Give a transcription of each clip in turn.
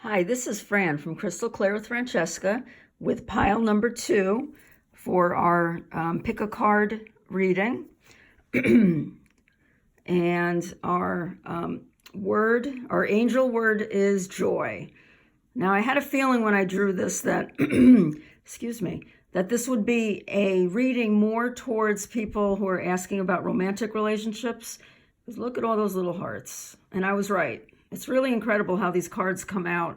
Hi, this is Fran from Crystal Clare with Francesca with pile number 2 for our pick a card reading. And our our angel word is joy. Now, I had a feeling when I drew this that, excuse me, that this would be a reading more towards people who are asking about romantic relationships. Because look at all those little hearts. And I was right. It's really incredible how these cards come out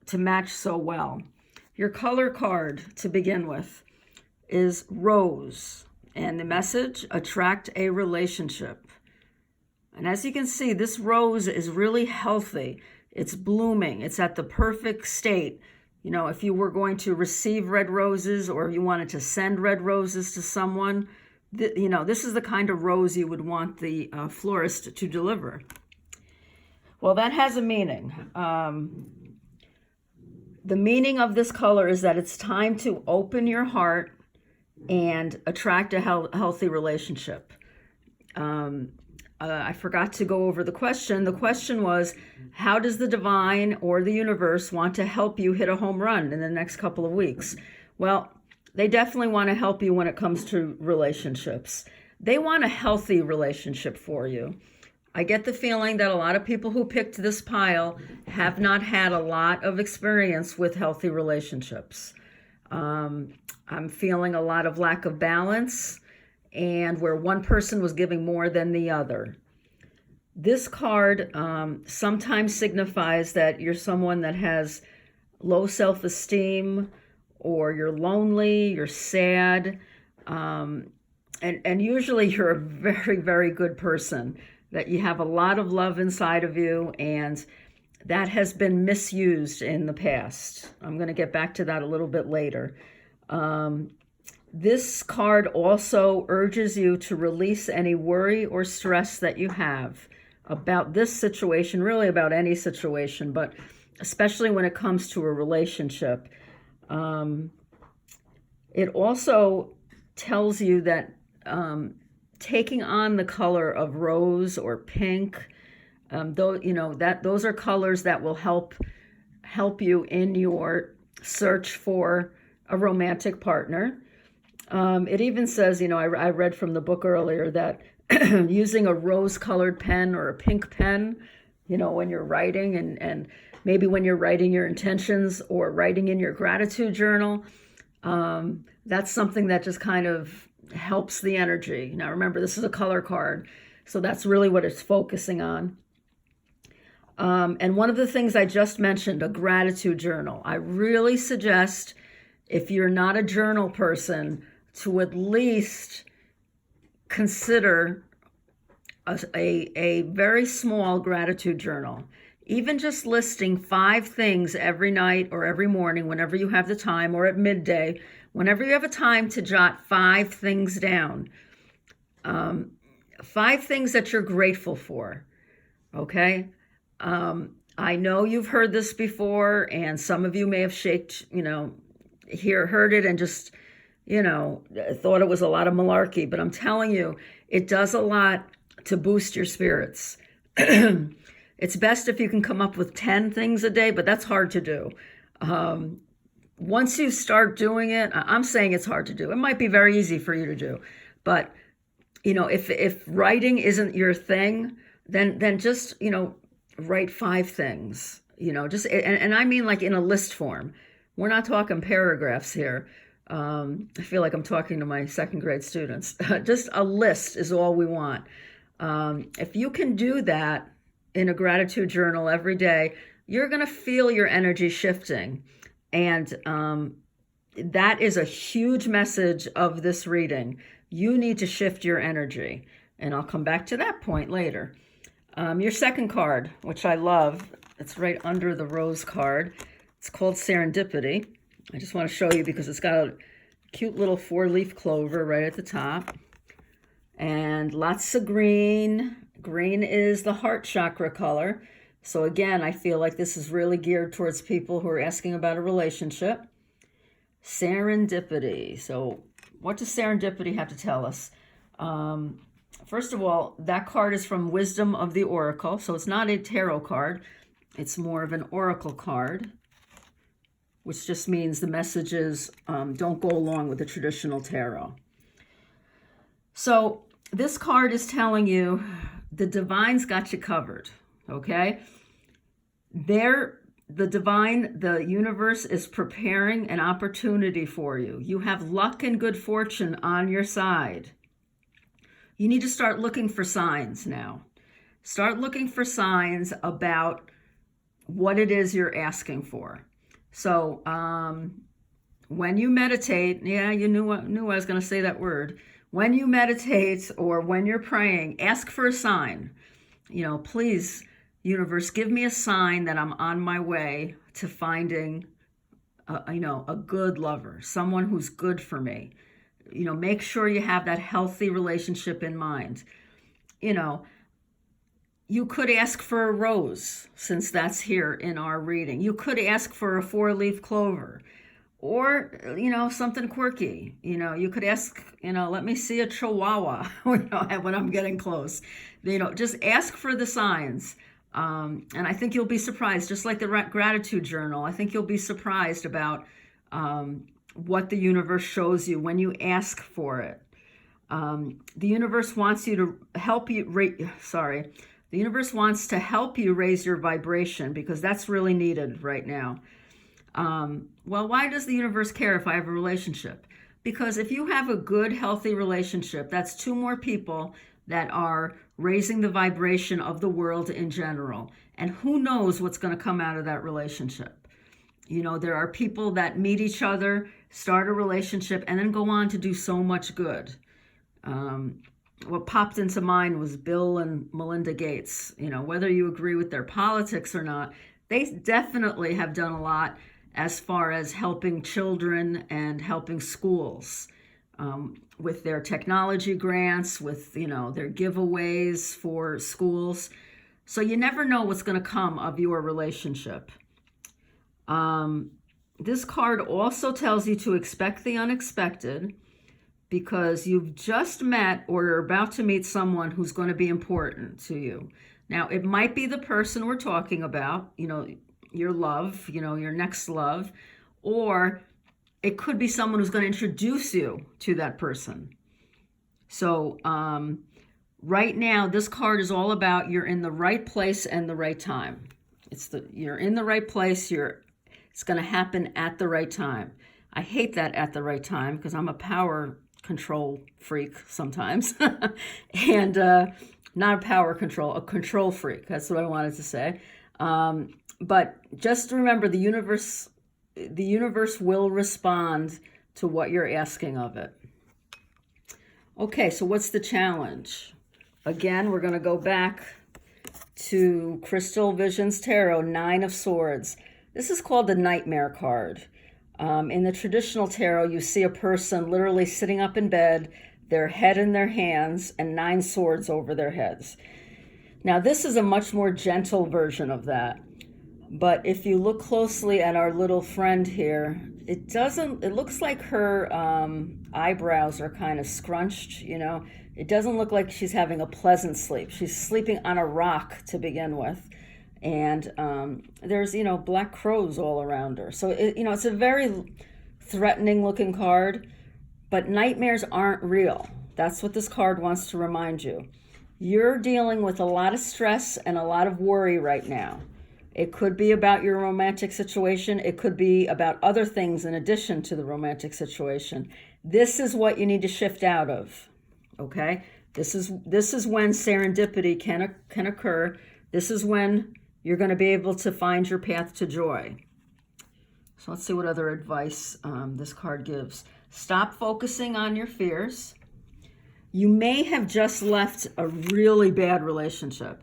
to match so well. Your color card to begin with is rose, and the message, attract a relationship. And as you can see, this rose is really healthy. It's blooming. It's at the perfect state. You know, if you were going to receive red roses or you wanted to send red roses to someone, this is the kind of rose you would want the florist to deliver. Well, that has a meaning. The meaning of this color is that it's time to open your heart and attract a healthy relationship. I forgot to go over the question. The question was, how does the divine or the universe want to help you hit a home run in the next couple of weeks? Well, they definitely want to help you when it comes to relationships. They want a healthy relationship for you. I get the feeling that a lot of people who picked this pile have not had a lot of experience with healthy relationships. I'm feeling a lot of lack of balance and where one person was giving more than the other. This card sometimes signifies that you're someone that has low self-esteem, or you're lonely, you're sad, and usually you're a very, very good person, that you have a lot of love inside of you, and that has been misused in the past. I'm going to get back to that a little bit later. This card also urges you to release any worry or stress that you have about this situation, really about any situation, but especially when it comes to a relationship. It also tells you that taking on the color of rose or pink, those are colors that will help you in your search for a romantic partner. It even says, I read from the book earlier that using a rose-colored pen or a pink pen, when you're writing, and maybe when you're writing your intentions or writing in your gratitude journal, that's something that just kind of helps the energy. Now, remember, this is a color card, so that's really what it's focusing on. And one of the things I just mentioned, a gratitude journal. I really suggest, if you're not a journal person, to at least consider a very small gratitude journal. Even just listing 5 things every night or every morning, whenever you have the time, or at midday, whenever you have a time to jot 5 things down. 5 things that you're grateful for, okay? I know you've heard this before, and some of you may have heard it and just, thought it was a lot of malarkey, but I'm telling you, it does a lot to boost your spirits. It's best if you can come up with 10 things a day, but that's hard to do. Once you start doing it, I'm saying it's hard to do. It might be very easy for you to do, but if writing isn't your thing, then just write 5 things. And I mean like in a list form. We're not talking paragraphs here. I feel like I'm talking to my 2nd grade students. Just a list is all we want. If you can do that in a gratitude journal every day, you're going to feel your energy shifting. And that is a huge message of this reading. You need to shift your energy. And I'll come back to that point later. Your second card, which I love, it's right under the rose card. It's called Serendipity. I just want to show you because it's got a cute little 4-leaf clover right at the top. And lots of green. Green is the heart chakra color. So again, I feel like this is really geared towards people who are asking about a relationship. Serendipity. So what does serendipity have to tell us? First of all, that card is from Wisdom of the Oracle. So it's not a tarot card. It's more of an oracle card, which just means the messages don't go along with the traditional tarot. So this card is telling you the divine's got you covered, okay? The divine, the universe is preparing an opportunity for you. You have luck and good fortune on your side. You need to start looking for signs now. Start looking for signs about what it is you're asking for. So when you meditate, yeah, you knew I was going to say that word. When you meditate or when you're praying, ask for a sign. Please, universe, give me a sign that I'm on my way to finding, a good lover, someone who's good for me. Make sure you have that healthy relationship in mind. You could ask for a rose, since that's here in our reading. You could ask for a 4-leaf clover, or, something quirky. You could ask, let me see a chihuahua, when I'm getting close. Just ask for the signs. And I think you'll be surprised, just like the gratitude journal. I think you'll be surprised about what the universe shows you when you ask for it. The universe wants you to help you, the universe wants to help you raise your vibration, because that's really needed right now. Well, why does the universe care if I have a relationship? Because if you have a good, healthy relationship, that's 2 more people that are raising the vibration of the world in general. And who knows what's going to come out of that relationship? There are people that meet each other, start a relationship, and then go on to do so much good. What popped into mind was Bill and Melinda Gates. Whether you agree with their politics or not, they definitely have done a lot as far as helping children and helping schools with their technology grants, with their giveaways for schools. So you never know what's going to come of your relationship. This card also tells you to expect the unexpected, because you've just met or you're about to meet someone who's going to be important to you. Now, it might be the person we're talking about, your love, your next love, or it could be someone who's going to introduce you to that person. So right now, this card is all about you're in the right place and the right time. You're in the right place. It's going to happen at the right time. I hate that at the right time, because I'm a power control freak sometimes. And not a power control, a control freak. That's what I wanted to say. But just remember, the universe will respond to what you're asking of it. Okay, so what's the challenge? Again, we're going to go back to Crystal Visions Tarot, 9 of Swords. This is called the Nightmare card. In the traditional tarot, you see a person literally sitting up in bed, their head in their hands, and 9 swords over their heads. Now, this is a much more gentle version of that. But if you look closely at our little friend here, it looks like her eyebrows are kind of scrunched, It doesn't look like she's having a pleasant sleep. She's sleeping on a rock to begin with. And there's, black crows all around her. So, it's a very threatening looking card, but nightmares aren't real. That's what this card wants to remind you. You're dealing with a lot of stress and a lot of worry right now. It could be about your romantic situation. It could be about other things in addition to the romantic situation. This is what you need to shift out of, okay? This is when serendipity can occur. This is when you're going to be able to find your path to joy. So let's see what other advice this card gives. Stop focusing on your fears. You may have just left a really bad relationship,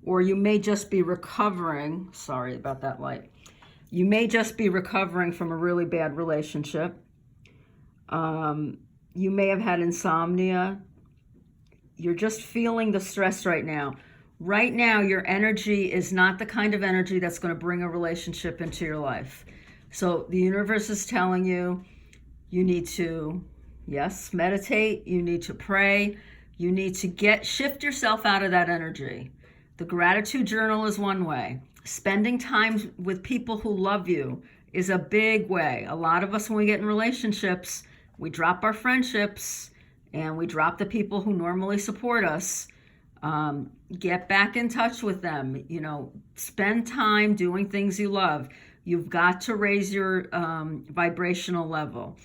or you may just be recovering. Sorry about that light. You may just be recovering from a really bad relationship. You may have had insomnia. You're just feeling the stress right now. Right now, your energy is not the kind of energy that's going to bring a relationship into your life. So the universe is telling you, you need to, yes, meditate. You need to pray. You need to shift yourself out of that energy. The gratitude journal is one way. Spending time with people who love you is a big way. A lot of us, when we get in relationships, we drop our friendships and we drop the people who normally support us. Get back in touch with them. Spend time doing things you love. You've got to raise your vibrational level.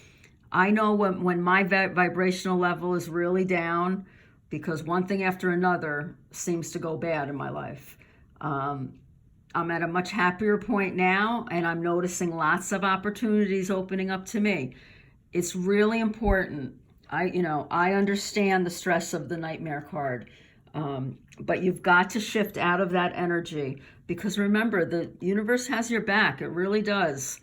I know when my vibrational level is really down, because one thing after another seems to go bad in my life. I'm at a much happier point now, and I'm noticing lots of opportunities opening up to me. It's really important. I understand the stress of the Nightmare card, but you've got to shift out of that energy, because remember, the universe has your back. It really does.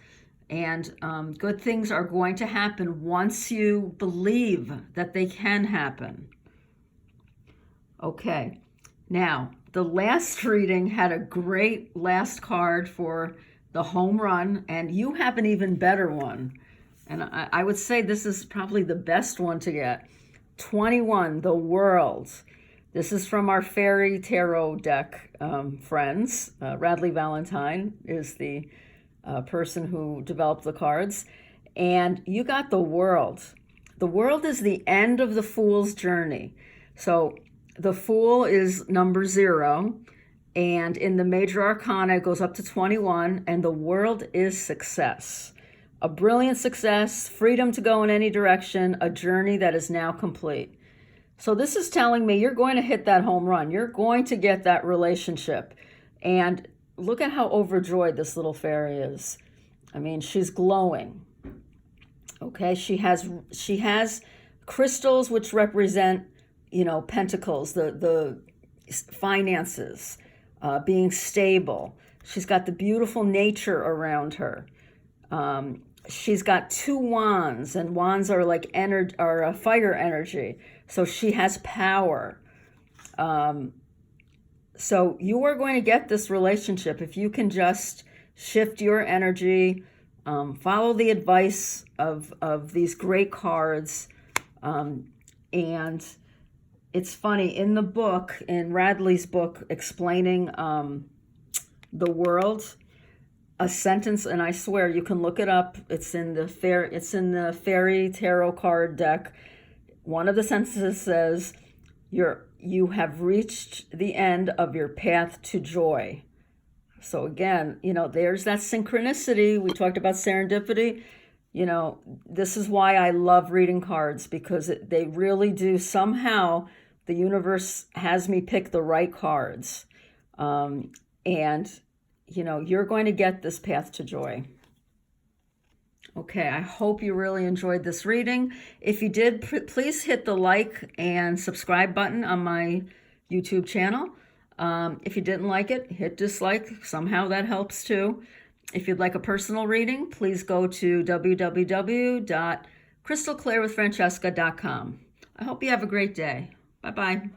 And good things are going to happen once you believe that they can happen. Okay, now the last reading had a great last card for the home run, and you have an even better one. And I would say this is probably the best one to get. 21, the World. This is from our Fairy Tarot deck friends. Radley Valentine is the person who developed the cards. And you got the World. The World is the end of the Fool's journey. So the Fool is number 0, and in the major arcana it goes up to 21, and the World is success. A brilliant success, freedom to go in any direction, a journey that is now complete. So this is telling me you're going to hit that home run. You're going to get that relationship. And look at how overjoyed this little fairy is. I mean, she's glowing. Okay, she has crystals which represent pentacles, the finances, being stable. She's got the beautiful nature around her. She's got 2 wands, and wands are like fire energy. So she has power. So you are going to get this relationship if you can just shift your energy, follow the advice of these great cards, and it's funny, in the book, in Radley's book explaining the World, a sentence, and I swear you can look it up. It's in the Fairy Tarot card deck. One of the sentences says, "You have reached the end of your path to joy." So again, there's that synchronicity. We talked about serendipity. This is why I love reading cards, because they really do somehow. The universe has me pick the right cards. And, you're going to get this path to joy. Okay, I hope you really enjoyed this reading. If you did, please hit the like and subscribe button on my YouTube channel. If you didn't like it, hit dislike. Somehow that helps too. If you'd like a personal reading, please go to www.crystalclearwithfrancesca.com. I hope you have a great day. Bye-bye.